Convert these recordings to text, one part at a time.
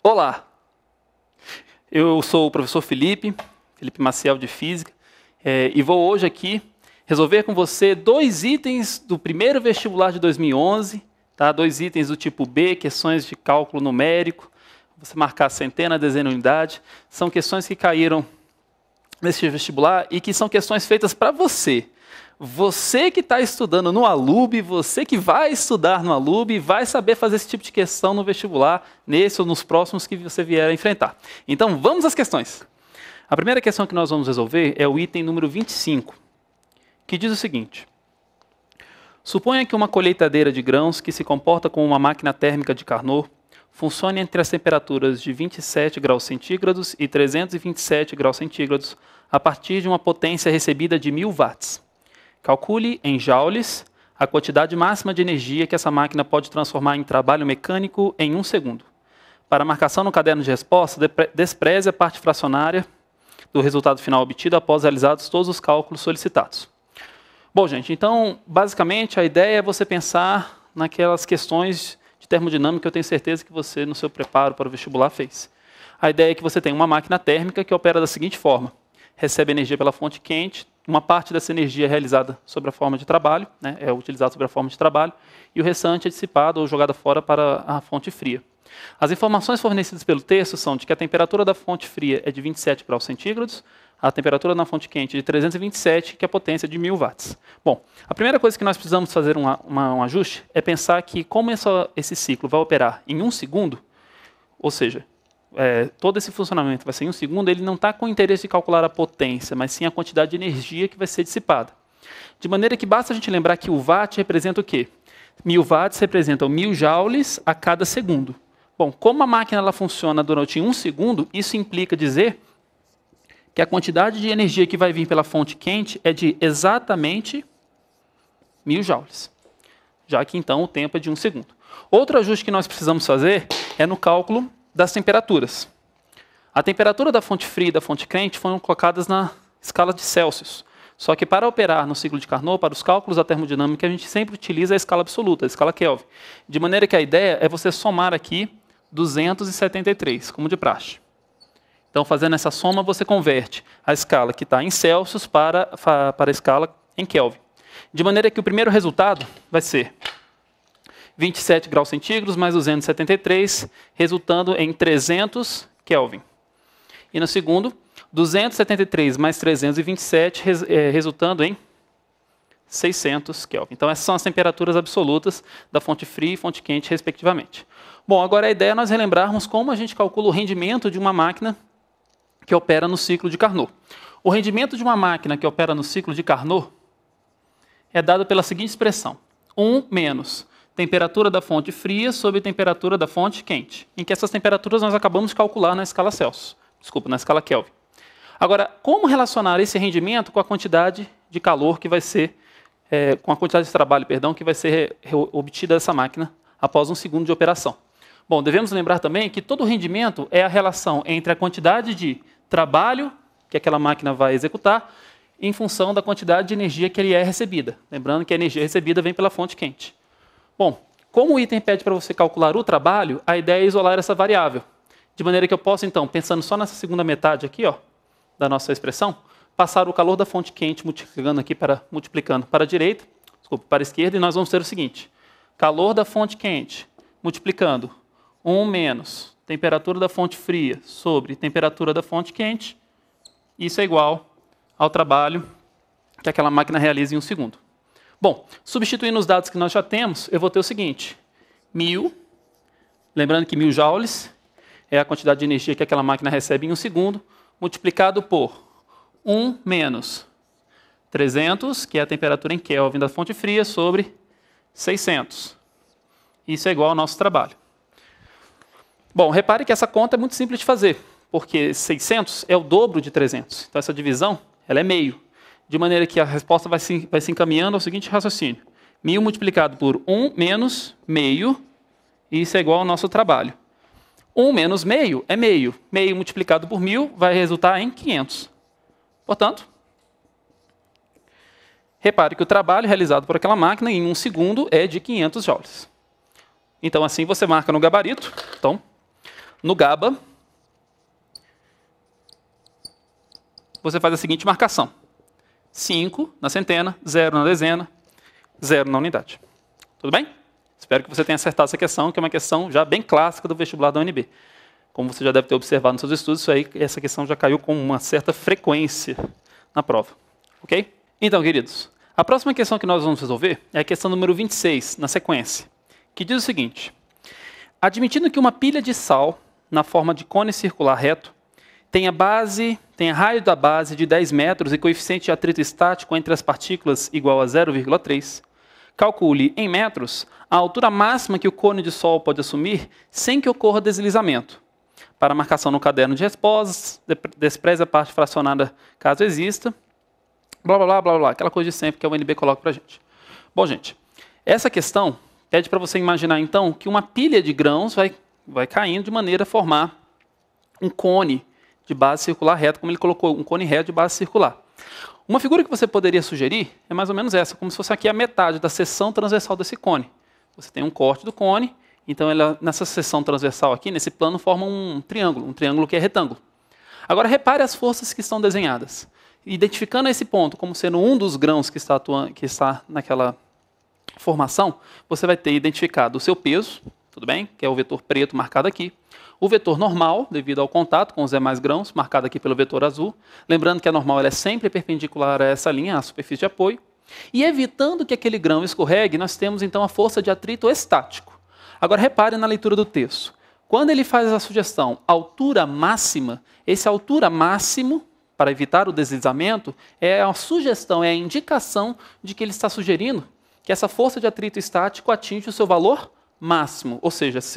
Olá, eu sou o professor Felipe Maciel de Física, e vou hoje aqui resolver com você 2 itens do primeiro vestibular de 2011, tá? 2 itens do tipo B, questões de cálculo numérico, você marcar centena, dezena, unidade, são questões que caíram nesse vestibular e que são questões feitas para você. Você que está estudando no Alub, você que vai estudar no Alub, vai saber fazer esse tipo de questão no vestibular, nesse ou nos próximos que você vier a enfrentar. Então, vamos às questões. A primeira questão que nós vamos resolver é o item número 25, que diz o seguinte. Suponha que uma colheitadeira de grãos que se comporta como uma máquina térmica de Carnot funcione entre as temperaturas de 27 graus centígrados e 327 graus centígrados a partir de uma potência recebida de 1000 watts. Calcule em joules a quantidade máxima de energia que essa máquina pode transformar em trabalho mecânico em 1 segundo. Para a marcação no caderno de resposta, despreze a parte fracionária do resultado final obtido após realizados todos os cálculos solicitados. Bom, gente, então, basicamente, a ideia é você pensar naquelas questões de termodinâmica que eu tenho certeza que você, no seu preparo para o vestibular, fez. A ideia é que você tem uma máquina térmica que opera da seguinte forma. Recebe energia pela fonte quente, uma parte dessa energia é realizada sob a forma de trabalho, né, é utilizada sob a forma de trabalho, e o restante é dissipado ou jogado fora para a fonte fria. As informações fornecidas pelo texto são de que a temperatura da fonte fria é de 27 graus centígrados, a temperatura na fonte quente é de 327, que é a potência de 1000 watts. Bom, a primeira coisa que nós precisamos fazer um ajuste é pensar que como esse ciclo vai operar em 1 segundo, ou seja, todo esse funcionamento vai ser em 1 segundo, ele não está com o interesse de calcular a potência, mas sim a quantidade de energia que vai ser dissipada. De maneira que basta a gente lembrar que o watt representa o quê? 1000 watts representam 1000 joules a cada segundo. Bom, como a máquina ela funciona durante 1 segundo, isso implica dizer que a quantidade de energia que vai vir pela fonte quente é de exatamente 1000 joules, já que então o tempo é de 1 segundo. Outro ajuste que nós precisamos fazer é no cálculo das temperaturas. A temperatura da fonte fria e da fonte quente foram colocadas na escala de Celsius. Só que para operar no ciclo de Carnot, para os cálculos da termodinâmica, a gente sempre utiliza a escala absoluta, a escala Kelvin. De maneira que a ideia é você somar aqui 273, como de praxe. Então, fazendo essa soma, você converte a escala que está em Celsius para a escala em Kelvin. De maneira que o primeiro resultado vai ser 27 graus centígrados mais 273, resultando em 300 Kelvin. E no segundo, 273 mais 327, resultando em 600 Kelvin. Então, essas são as temperaturas absolutas da fonte fria e fonte quente, respectivamente. Bom, agora a ideia é nós relembrarmos como a gente calcula o rendimento de uma máquina que opera no ciclo de Carnot. O rendimento de uma máquina que opera no ciclo de Carnot é dado pela seguinte expressão. 1 menos temperatura da fonte fria sobre temperatura da fonte quente, em que essas temperaturas nós acabamos de calcular na escala Celsius, na escala Kelvin. Agora, como relacionar esse rendimento com a quantidade de calor que vai ser, com a quantidade de trabalho, perdão, que vai ser obtida dessa máquina após 1 segundo de operação? Bom, devemos lembrar também que todo rendimento é a relação entre a quantidade de trabalho que aquela máquina vai executar em função da quantidade de energia que ele é recebida. Lembrando que a energia recebida vem pela fonte quente. Bom, como o item pede para você calcular o trabalho, a ideia é isolar essa variável. De maneira que eu posso, então, pensando só nessa segunda metade aqui, ó, da nossa expressão, passar o calor da fonte quente multiplicando para a direita, para a esquerda, e nós vamos ter o seguinte. Calor da fonte quente multiplicando 1 menos temperatura da fonte fria sobre temperatura da fonte quente, isso é igual ao trabalho que aquela máquina realiza em 1 segundo. Bom, substituindo os dados que nós já temos, eu vou ter o seguinte. 1000, lembrando que 1000 joules é a quantidade de energia que aquela máquina recebe em 1 segundo, multiplicado por 1 menos 300, que é a temperatura em Kelvin da fonte fria, sobre 600. Isso é igual ao nosso trabalho. Bom, repare que essa conta é muito simples de fazer, porque 600 é o dobro de 300. Então, essa divisão ela é meio, de maneira que a resposta vai se encaminhando ao seguinte raciocínio. 1000 multiplicado por 1 menos meio, e isso é igual ao nosso trabalho. 1 menos meio é meio. Meio multiplicado por 1000 vai resultar em 500. Portanto, repare que o trabalho realizado por aquela máquina em 1 segundo é de 500 joules. Então, assim você marca no gabarito. Então, No GABA, você faz a seguinte marcação. 5 na centena, 0 na dezena, 0 na unidade. Tudo bem? Espero que você tenha acertado essa questão, que é uma questão já bem clássica do vestibular da UNB. Como você já deve ter observado nos seus estudos, essa questão já caiu com uma certa frequência na prova. Ok? Então, queridos, a próxima questão que nós vamos resolver é a questão número 26, na sequência, que diz o seguinte. Admitindo que uma pilha de sal, na forma de cone circular reto, tenha raio da base de 10 metros e coeficiente de atrito estático entre as partículas igual a 0,3, calcule, em metros, a altura máxima que o cone de sol pode assumir sem que ocorra deslizamento. Para marcação no caderno de respostas, despreze a parte fracionada caso exista, blá, blá, blá, blá, blá, aquela coisa de sempre que a UNB coloca para a gente. Bom, gente, essa questão pede para você imaginar, então, que uma pilha de grãos vai caindo de maneira a formar um cone de base circular reta, como ele colocou, um cone reto de base circular. Uma figura que você poderia sugerir é mais ou menos essa, como se fosse aqui a metade da seção transversal desse cone. Você tem um corte do cone, então nessa seção transversal aqui, nesse plano, forma um triângulo que é retângulo. Agora repare as forças que estão desenhadas. Identificando esse ponto como sendo um dos grãos que está naquela formação, você vai ter identificado o seu peso, tudo bem? Que é o vetor preto marcado aqui. O vetor normal, devido ao contato com os demais grãos, marcado aqui pelo vetor azul. Lembrando que a normal ela é sempre perpendicular a essa linha, a superfície de apoio. E evitando que aquele grão escorregue, nós temos então a força de atrito estático. Agora repare na leitura do texto. Quando ele faz a sugestão altura máxima, esse altura máximo, para evitar o deslizamento, é a sugestão, é a indicação de que ele está sugerindo que essa força de atrito estático atinge o seu valor máximo, ou seja, essa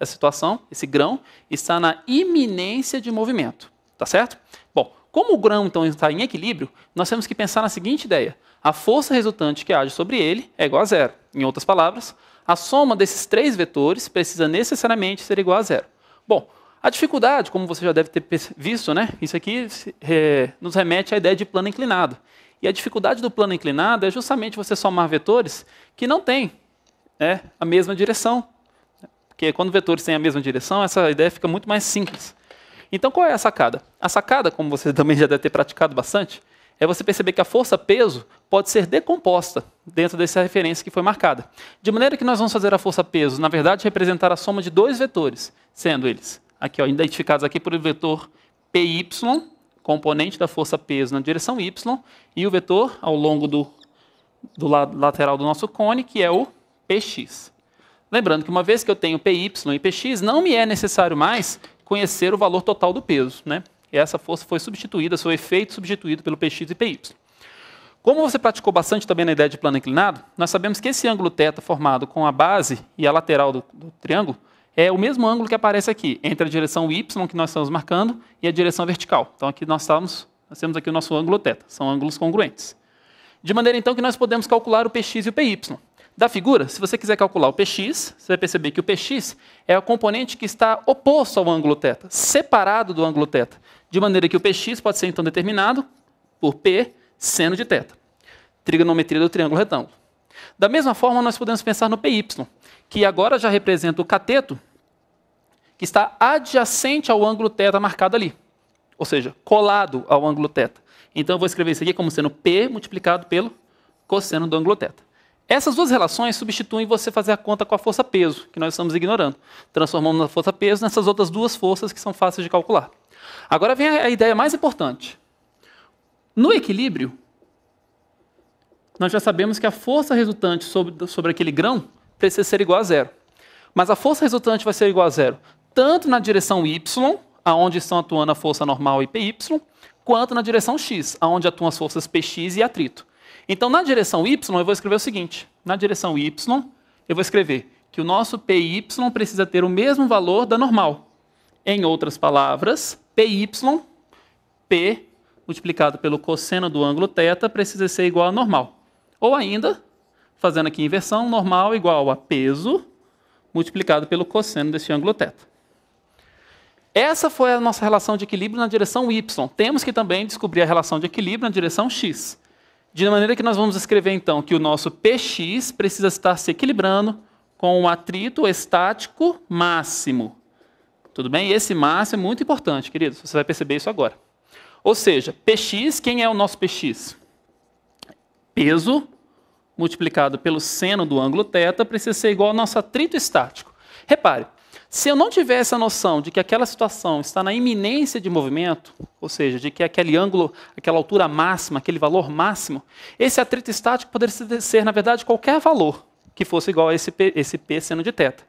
situação, esse grão, está na iminência de movimento, tá certo? Bom, como o grão então está em equilíbrio, nós temos que pensar na seguinte ideia: a força resultante que age sobre ele é igual a zero. Em outras palavras, a soma desses três vetores precisa necessariamente ser igual a zero. Bom, a dificuldade, como você já deve ter visto, né? Isso aqui nos remete à ideia de plano inclinado. E a dificuldade do plano inclinado é justamente você somar vetores que não têm a mesma direção. Porque quando vetores têm a mesma direção, essa ideia fica muito mais simples. Então, qual é a sacada? A sacada, como você também já deve ter praticado bastante, é você perceber que a força-peso pode ser decomposta dentro dessa referência que foi marcada. De maneira que nós vamos fazer a força-peso, na verdade, representar a soma de dois vetores, sendo eles, aqui, identificados aqui por o vetor PY, componente da força-peso na direção Y, e o vetor ao longo do lado lateral do nosso cone, que é o Px. Lembrando que uma vez que eu tenho Py e Px, não me é necessário mais conhecer o valor total do peso, né? E essa força foi substituída, seu efeito substituído pelo Px e Py. Como você praticou bastante também na ideia de plano inclinado, nós sabemos que esse ângulo θ formado com a base e a lateral do triângulo é o mesmo ângulo que aparece aqui, entre a direção y, que nós estamos marcando, e a direção vertical. Então aqui nós temos aqui o nosso ângulo θ, são ângulos congruentes. De maneira então que nós podemos calcular o Px e o Py. Da figura, se você quiser calcular o Px, você vai perceber que o Px é o componente que está oposto ao ângulo θ, separado do ângulo θ. De maneira que o Px pode ser então determinado por P seno de θ. Trigonometria do triângulo retângulo. Da mesma forma, nós podemos pensar no Py, que agora já representa o cateto que está adjacente ao ângulo θ marcado ali. Ou seja, colado ao ângulo θ. Então eu vou escrever isso aqui como sendo P multiplicado pelo cosseno do ângulo θ. Essas duas relações substituem você fazer a conta com a força-peso, que nós estamos ignorando. Transformamos a força-peso nessas outras duas forças que são fáceis de calcular. Agora vem a ideia mais importante. No equilíbrio, nós já sabemos que a força resultante sobre aquele grão precisa ser igual a zero. Mas a força resultante vai ser igual a zero tanto na direção y, aonde estão atuando a força normal e Py, quanto na direção x, aonde atuam as forças Px e atrito. Então, na direção y, eu vou escrever o seguinte. Na direção y, eu vou escrever que o nosso Py precisa ter o mesmo valor da normal. Em outras palavras, P multiplicado pelo cosseno do ângulo θ precisa ser igual a normal. Ou ainda, fazendo aqui inversão, normal igual a peso multiplicado pelo cosseno desse ângulo θ. Essa foi a nossa relação de equilíbrio na direção y. Temos que também descobrir a relação de equilíbrio na direção x. De maneira que nós vamos escrever, então, que o nosso Px precisa estar se equilibrando com o atrito estático máximo. Tudo bem? E esse máximo é muito importante, queridos. Você vai perceber isso agora. Ou seja, Px, quem é o nosso Px? Peso multiplicado pelo seno do ângulo θ precisa ser igual ao nosso atrito estático. Repare, se eu não tiver essa noção de que aquela situação está na iminência de movimento, ou seja, de que aquele ângulo, aquela altura máxima, aquele valor máximo, esse atrito estático poderia ser, na verdade, qualquer valor que fosse igual a esse P seno de θ.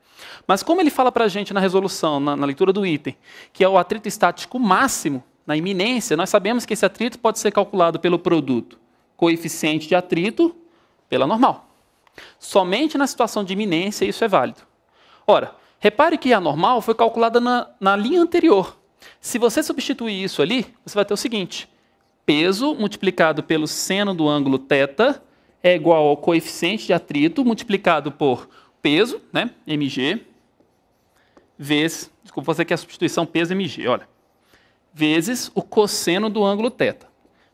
Mas como ele fala para a gente na resolução, na leitura do item, que é o atrito estático máximo, na iminência, nós sabemos que esse atrito pode ser calculado pelo produto coeficiente de atrito pela normal. Somente na situação de iminência isso é válido. Ora, repare que a normal foi calculada na linha anterior. Se você substituir isso ali, você vai ter o seguinte: peso multiplicado pelo seno do ângulo θ é igual ao coeficiente de atrito multiplicado por peso, né, mg, vezes, desculpa, você quer a substituição peso mg, olha, vezes o cosseno do ângulo θ.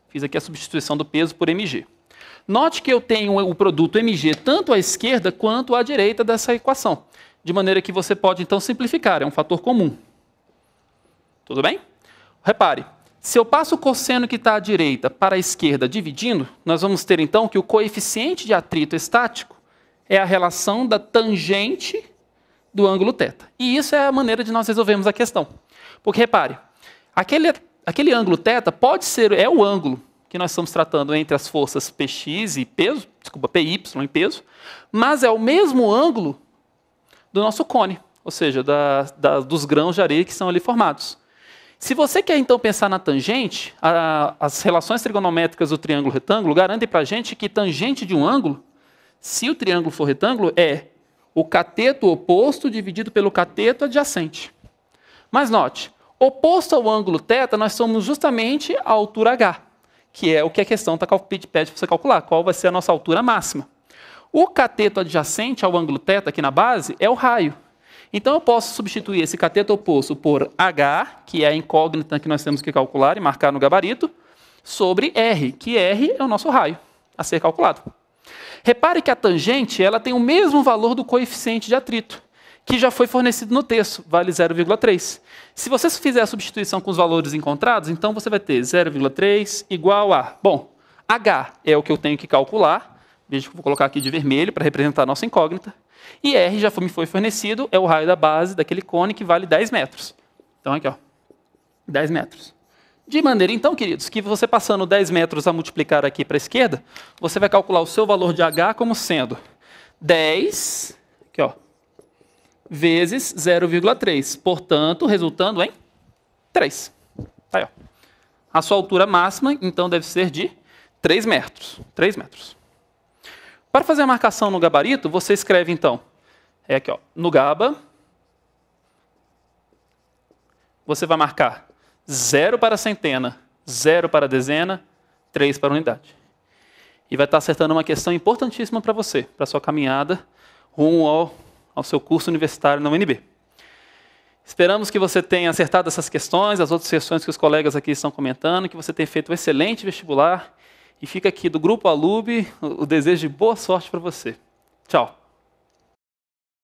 Fiz aqui a substituição do peso por mg. Note que eu tenho o produto mg tanto à esquerda quanto à direita dessa equação, de maneira que você pode então simplificar, é um fator comum. Tudo bem? Repare, se eu passo o cosseno que está à direita para a esquerda dividindo, nós vamos ter então que o coeficiente de atrito estático é a relação da tangente do ângulo θ. E isso é a maneira de nós resolvermos a questão. Porque repare, aquele ângulo θ pode ser, é o ângulo que nós estamos tratando entre as forças Px e peso, desculpa, Py e peso, mas é o mesmo ângulo do nosso cone, ou seja, dos grãos de areia que são ali formados. Se você quer então pensar na tangente, as relações trigonométricas do triângulo retângulo garantem para a gente que tangente de um ângulo, se o triângulo for retângulo, é o cateto oposto dividido pelo cateto adjacente. Mas note, oposto ao ângulo θ, nós somos justamente a altura h, que é o que a questão pede para você calcular, qual vai ser a nossa altura máxima. O cateto adjacente ao ângulo θ aqui na base é o raio. Então eu posso substituir esse cateto oposto por h, que é a incógnita que nós temos que calcular e marcar no gabarito, sobre r, que r é o nosso raio a ser calculado. Repare que a tangente ela tem o mesmo valor do coeficiente de atrito, que já foi fornecido no texto, vale 0,3. Se você fizer a substituição com os valores encontrados, então você vai ter 0,3 igual a... Bom, h é o que eu tenho que calcular, veja que eu vou colocar aqui de vermelho para representar a nossa incógnita, e r já me foi fornecido, é o raio da base daquele cone que vale 10 metros. Então aqui, ó, 10 metros. De maneira, então, queridos, que você passando 10 metros a multiplicar aqui para a esquerda, você vai calcular o seu valor de h como sendo 10, aqui, ó, vezes 0,3. Portanto, resultando em 3. Tá aí, ó. A sua altura máxima, então, deve ser de 3 metros. 3 metros. Para fazer a marcação no gabarito, você escreve, então, aqui, ó, no gaba, você vai marcar 0 para a centena, 0 para a dezena, 3 para a unidade. E vai estar acertando uma questão importantíssima para você, para a sua caminhada rumo ao seu curso universitário na UNB. Esperamos que você tenha acertado essas questões, as outras questões que os colegas aqui estão comentando, que você tenha feito um excelente vestibular. E fica aqui do Grupo Alub o desejo de boa sorte para você. Tchau.